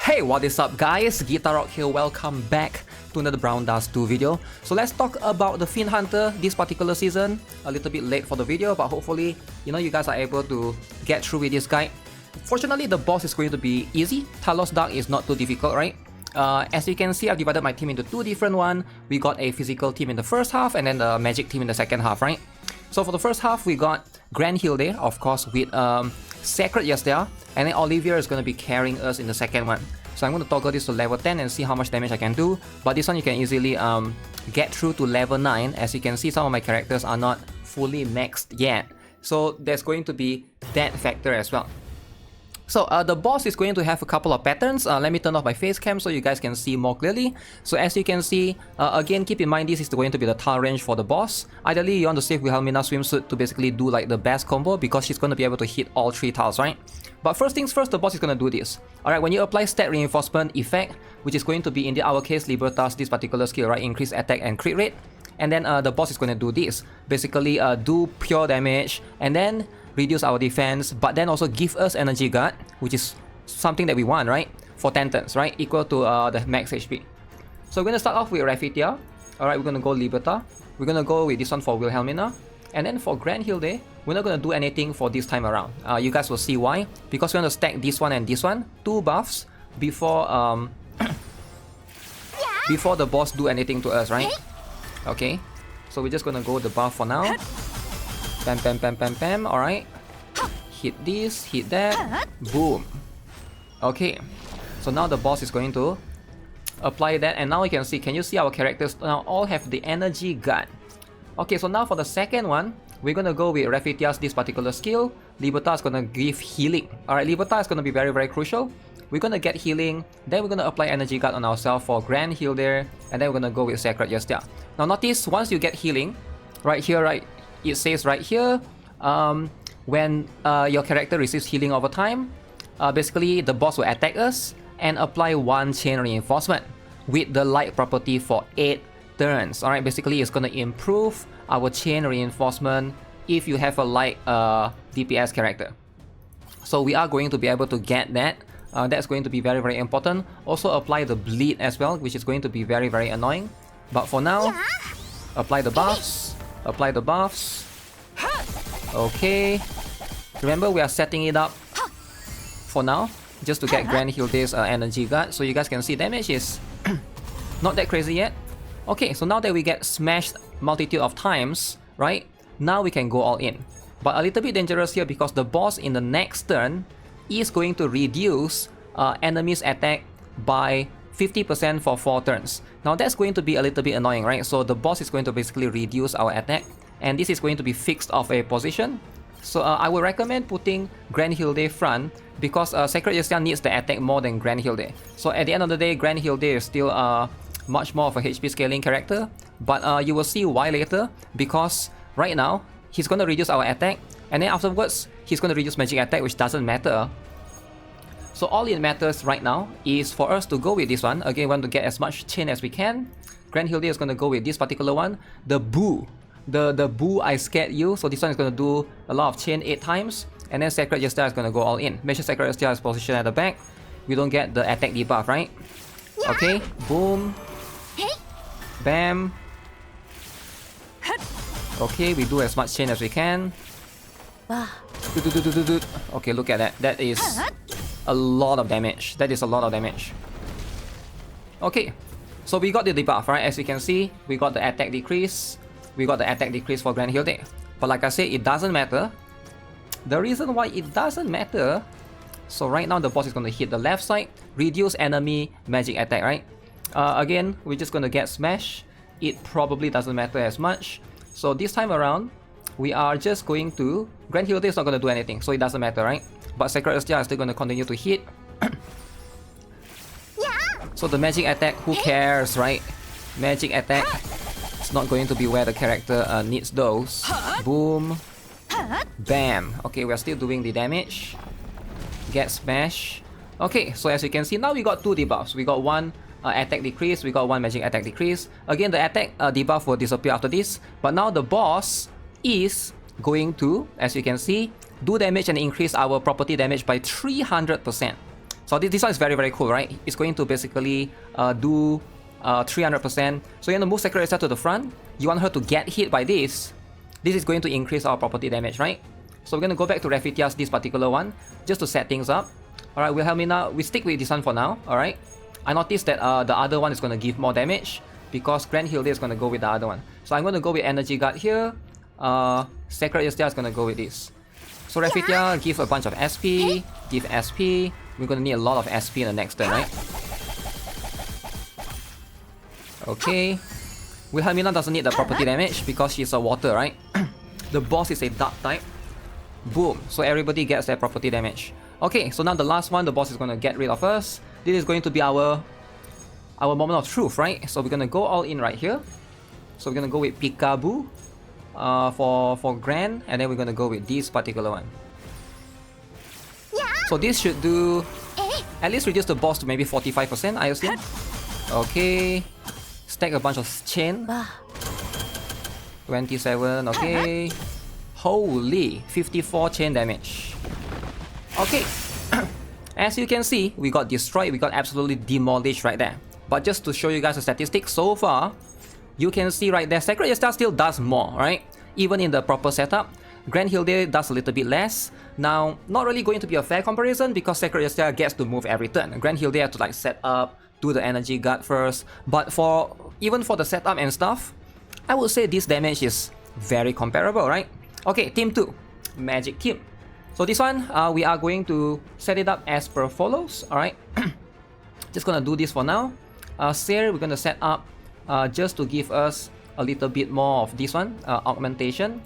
Hey, what is up guys? GuitarRock here, welcome back to another Brown Dust 2 video. So let's talk about the Fiend Hunter this particular season. A little bit late for the video, but hopefully, you guys are able to get through with this guide. Fortunately, the boss is going to be easy. Talos Dark is not too difficult, right? As you can see, I've divided my team into two different ones. We got a physical team in the first half and then the magic team in the second half, right? So for the first half, we got Grand Hilde, of course, with Sacred Yestia, and then Olivia is going to be carrying us in the second one. So I'm going to toggle this to level 10 and see how much damage I can do. But this one you can easily get through to level 9. As you can see, some of my characters are not fully maxed yet. So there's going to be that factor as well. So the boss is going to have a couple of patterns. Let me turn off my face cam so you guys can see more clearly. So as you can see, again, keep in mind this is going to be the tile range for the boss. Ideally, you want to save Wilhelmina swimsuit to basically do like the best combo because she's going to be able to hit all 3 tiles, right? But first things first, the boss is going to do this. Alright, when you apply stat reinforcement effect, which is going to be in our case Libertas, this particular skill, right? Increase attack and crit rate. And then the boss is going to do this. Basically do pure damage and then reduce our defense, but then also give us energy guard, which is something that we want, right? For 10 turns, right? Equal to the max HP. So we're going to start off with Rafitia. Alright, we're going to go Liberta. We're going to go with this one for Wilhelmina. And then for Grand Hilde, we're not going to do anything for this time around. You guys will see why. Because we're going to stack this one and this one, 2 buffs, before before the boss do anything to us, right? Okay, so we're just going to go the buff for now. Bam, bam, bam, bam, bam. Alright. Hit this, hit that. Boom. Okay. So now the boss is going to apply that. And now you can see, can you see our characters now all have the energy guard? Okay, so now for the second one, we're going to go with Rafitia's this particular skill. Liberta is going to give healing. Alright, Liberta is going to be very, very crucial. We're going to get healing. Then we're going to apply energy guard on ourselves for Grand Hilde. And then we're going to go with Sacred Yestia. Now notice, once you get healing, right here, right? It says right here, when your character receives healing over time, basically the boss will attack us and apply 1 chain reinforcement with the light property for 8 turns. Alright, basically it's going to improve our chain reinforcement if you have a light DPS character. So we are going to be able to get that. That's going to be very, very important. Also apply the bleed as well, which is going to be very, very annoying. But for now, apply the buffs. Apply the buffs. Okay. Remember, we are setting it up for now, just to get Grand Hilde's energy guard. So you guys can see damage is not that crazy yet. Okay, so now that we get smashed multitude of times, right? Now we can go all in. But a little bit dangerous here because the boss in the next turn is going to reduce enemies' attack by 50% for 4 turns. Now that's going to be a little bit annoying, right? So the boss is going to basically reduce our attack, and this is going to be fixed off a position. So I would recommend putting Grand Hilde front because Sacred Yestia needs the attack more than Grand Hilde. So at the end of the day, Grand Hilde is still much more of a HP scaling character, but you will see why later, because right now he's going to reduce our attack, and then afterwards he's going to reduce magic attack, which doesn't matter. So all it matters right now is for us to go with this one. Again, we want to get as much chain as we can. Grand Hilde is going to go with this particular one, the Boo. The Boo I Scared You. So this one is going to do a lot of chain 8 times. And then Sacred Yestia is going to go all in. Make sure Sacred Yestia is positioned at the back. We don't get the attack debuff, right? Okay, boom. Bam. Okay, we do as much chain as we can. Okay, look at that. That is a lot of damage. That is a lot of damage. Okay, so we got the debuff, right? As you can see, we got the attack decrease. We got the attack decrease for Grand Hilde. But like I said, it doesn't matter. The reason why it doesn't matter, so right now the boss is going to hit the left side, reduce enemy magic attack, right? Again, we're just going to get smashed. It probably doesn't matter as much. So this time around, we are just going to... Grand Hilde is not going to do anything, so it doesn't matter, right? But Sacred Yestia is still going to continue to hit. So the magic attack, who cares, right? Magic attack, it's not going to be where the character needs those. Boom. Bam. Okay, we're still doing the damage. Get smash. Okay, so as you can see, now we got 2 debuffs. We got 1 attack decrease, we got 1 magic attack decrease. Again, the attack debuff will disappear after this. But now the boss is going to, as you can see, do damage and increase our property damage by 300%. So this one is very, very cool, right? It's going to basically do 300%. So you're gonna move Sacred Estelle to the front. You want her to get hit by this. This is going to increase our property damage, right? So we're gonna go back to Raphitia's this particular one, just to set things up. Alright, Wilhelmina, we stick with this one for now, alright? I noticed that the other one is gonna give more damage, because Grand Hilde is gonna go with the other one. So I'm gonna go with Energy Guard here. Sacred Estelle is gonna go with this. So Raphitia, give a bunch of SP, give SP. We're gonna need a lot of SP in the next turn, right? Okay. Wilhelmina doesn't need the property damage because she's a water, right? The boss is a dark type. Boom. So everybody gets their property damage. Okay, so now the last one, the boss is gonna get rid of us. This is going to be our moment of truth, right? So we're gonna go all in right here. So we're gonna go with Peekaboo for Grand, and then we're gonna go with this particular one. So this should do at least reduce the boss to maybe 45%, I assume. Okay. Stack a bunch of chain. 27, okay. Holy, 54 chain damage. Okay. As you can see, we got destroyed, we got absolutely demolished right there. But just to show you guys the statistics so far, you can see right there, Sacred Estelle still does more, right? Even in the proper setup. Grand Hilde does a little bit less. Now, not really going to be a fair comparison because Sacred Estelle gets to move every turn. Grand Hilde has to like set up, do the energy guard first. But even for the setup and stuff, I would say this damage is very comparable, right? Okay, Team 2, Magic Team. So this one, we are going to set it up as per follows, alright? Just gonna do this for now. Seer, we're gonna set up just to give us a little bit more of this one, augmentation.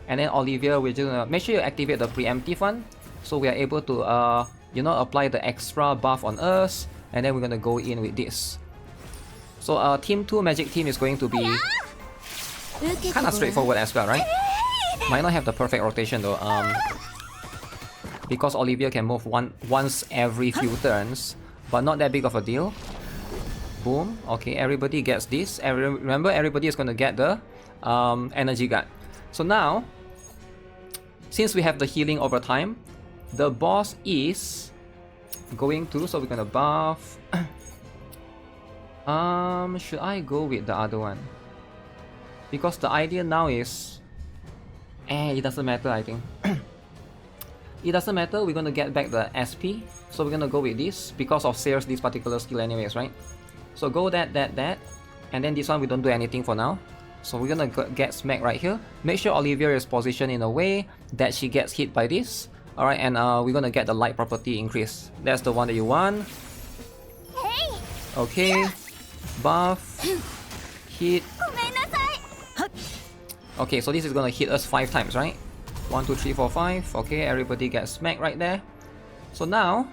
And then Olivia, we're just gonna make sure you activate the preemptive one, so we are able to, you know, apply the extra buff on us. And then we're gonna go in with this. So Team 2 Magic Team is going to be kind of straightforward as well, right? Might not have the perfect rotation though, because Olivia can move once every few turns, but not that big of a deal. Boom. Okay, everybody gets this. Remember, everybody is gonna get the energy guard. So now, since we have the healing over time, the boss is going to, so we're gonna buff. Should I go with the other one? Because the idea now is, it doesn't matter, I think. It doesn't matter, we're gonna get back the SP. So we're gonna go with this, because of Sear's this particular skill anyways, right? So go that. And then this one we don't do anything for now. So we're gonna get smacked right here. Make sure Olivia is positioned in a way that she gets hit by this. Alright, and we're gonna get the light property increase. That's the one that you want. Okay. Buff. Hit. Okay, so this is gonna hit us 5 times, right? 1, 2, 3, 4, 5. Okay, everybody gets smacked right there. So now,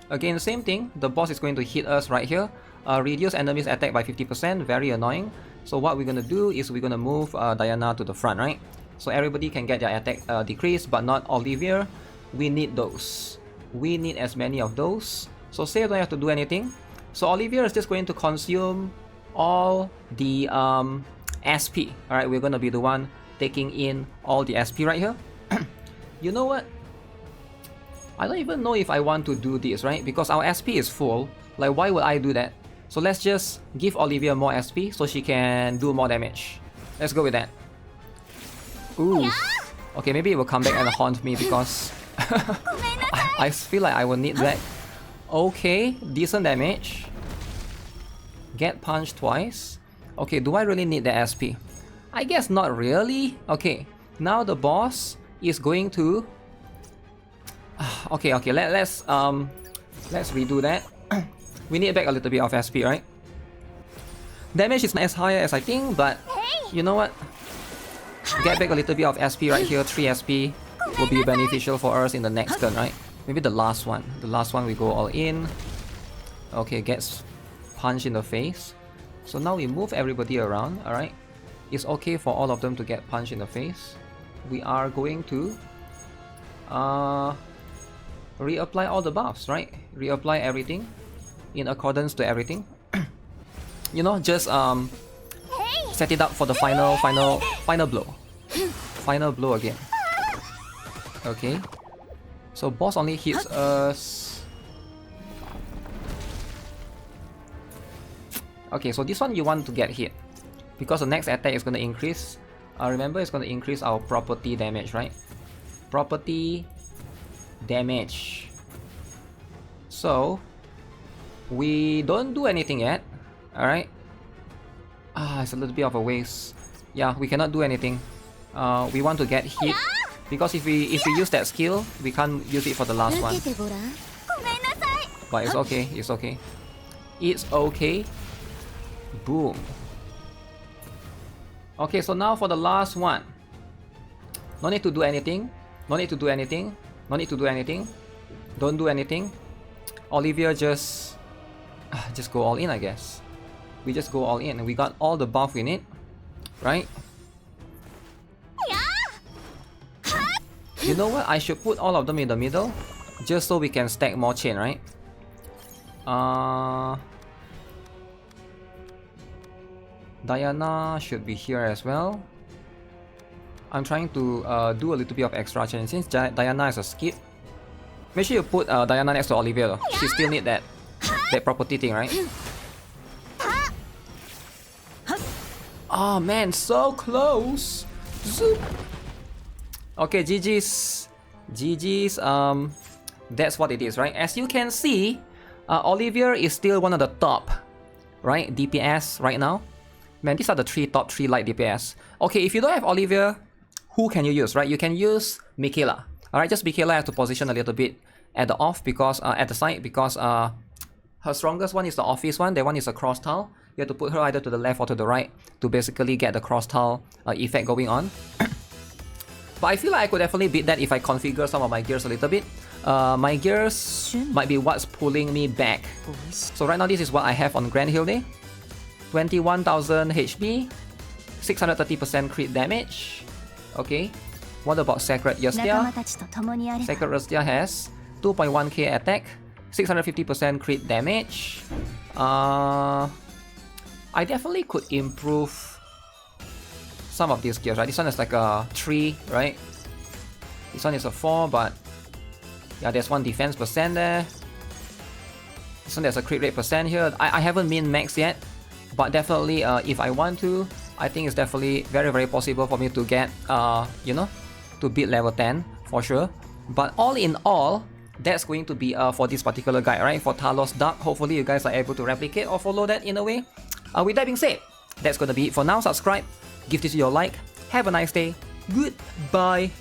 again, the same thing. The boss is going to hit us right here. Reduce enemies attack by 50%. Very annoying. So what we're gonna do is we're gonna move Diana to the front, right? So everybody can get their attack decreased, but not Olivia. We need those. We need as many of those. So say don't have to do anything. So Olivia is just going to consume all the SP. Alright, we're gonna be the one taking in all the SP right here. You know what? I don't even know if I want to do this, right? Because our SP is full. Like, why would I do that? So let's just give Olivia more SP so she can do more damage. Let's go with that. Ooh. Okay, maybe it will come back and haunt me because I feel like I will need that. Okay, decent damage. Get punched twice. Okay, do I really need the SP? I guess not really. Okay, now the boss is going to... Okay, let's redo that. We need back a little bit of SP, right? Damage is not as high as I think, but you know what? Get back a little bit of SP right here. 3 SP will be beneficial for us in the next turn, right? Maybe the last one. The last one we go all in. Okay, gets punched in the face. So now we move everybody around, alright? It's okay for all of them to get punched in the face. We are going to reapply all the buffs, right? Reapply everything in accordance to everything. You know, just set it up for the final blow. Final blow again. Okay. So boss only hits us Okay, so this one you want to get hit. Because the next attack is going to increase. Remember, it's going to increase our property damage, right? Property damage. So, we don't do anything yet. Alright. It's a little bit of a waste. Yeah, we cannot do anything. We want to get hit. Because if we use that skill, we can't use it for the last one. But it's okay, it's okay. It's okay. Boom. Okay, so now for the last one. No need to do anything. No need to do anything. No need to do anything. Don't do anything. Olivia just go all in, I guess. We just go all in. We got all the buff we need. Right? You know what? I should put all of them in the middle. Just so we can stack more chain, right? Diana should be here as well. I'm trying to do a little bit of extra chain. Since Diana is a skip, make sure you put Diana next to Olivia though. She still need that property thing, right? Oh man, so close! Zoop. Okay, GG's. GG's. That's what it is, right? As you can see, Olivia is still one of the top, right? DPS right now. Man, these are the top 3 light DPS. Okay, if you don't have Olivia, who can you use, right? You can use Michaela. Alright, just Michaela has to position a little bit at the off because at the side because her strongest one is the office one. That one is a cross tile. You have to put her either to the left or to the right to basically get the cross tile effect going on. But I feel like I could definitely beat that if I configure some of my gears a little bit. My gears might be what's pulling me back. So right now this is what I have on Grand Hill Day. 21,000 HP, 630% crit damage. Okay. What about Sacred Yastia? Sacred Yastia has 2.1k attack, 650% crit damage. I definitely could improve some of these gears, right? This one is like a 3, right? This one is a 4, but yeah, there's 1 defense percent there. This one there's a crit rate percent here. I haven't min max yet, but definitely if I want to, I think it's definitely very possible for me to get you know, to beat level 10 for sure. But all in all, that's going to be for this particular guide, right? For Talos Dark. Hopefully you guys are able to replicate or follow that in a way. With that being said, that's gonna be it for now. Subscribe, give this your like, have a nice day, goodbye.